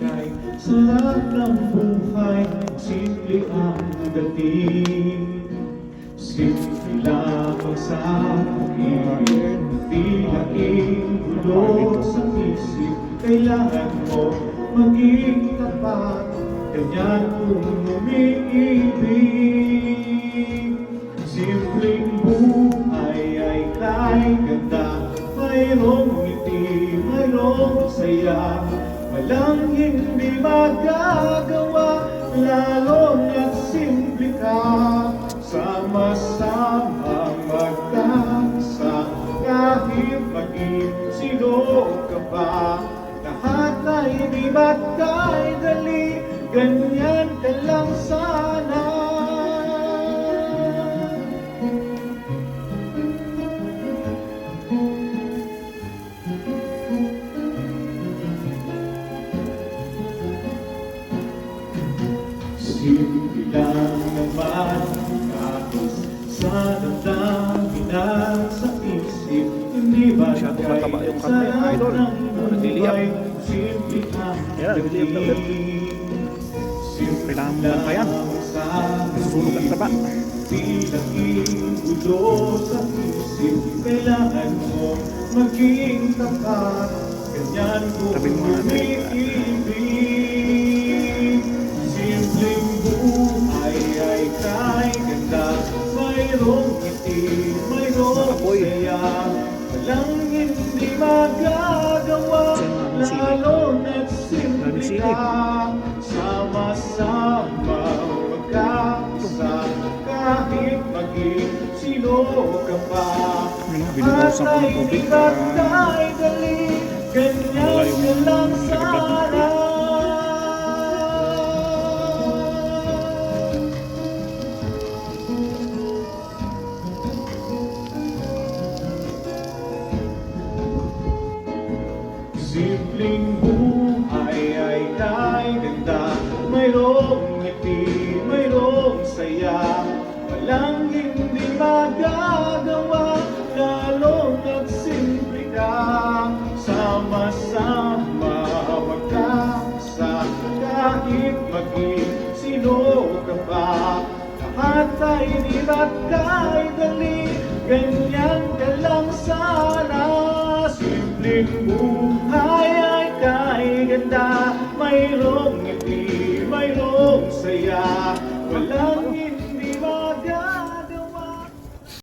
ay sarap ng buhay, simple ang dating. Simple lamang sa pag-ibig, di laking gulo sa isip. Kailangan mo maging tapat, ganyan kung umiibig. Simpleng buhay ay kay ganda, mayroong ngiti, mayroong saya. Walang hindi magagawa, lalo na't simple ka. Sama-sama magkakasa, kahit maging sino ka pa. Lahat ay di ba't kay dali, ganyan ka lang sana. Simple lang naman, tapos sa damdamin at sa isip. Hindi ba kaya sarap ng buhay, simple ang dating. Simple lang sa Nasusunog ang taba. di laking gulo sa isip. Kailangan mo maging tapat, ganyan kung umiibig. Simpleng buhay ay kay ganda, mayroong ngiti, mayroong saya. Walang hindi magagawa, lalo na't simple ka. Sama-sama magkakasa, kahit maging sino ka pa. At ay di ba't kay dali, ganyan ka lang sana. Simpleng buhay ay kay ganda, mayroong ngiti, mayroong saya. Walang hindi magagawa, lalo na't simple ka. Sama-sama magkakasa, kahit maging sino ka pa. Lahat ay di ba't kay dali, ganyan ka lang sana. Simpleng buhay ay kay ganda, mayroong ngiti, mayroong saya. Walang hindi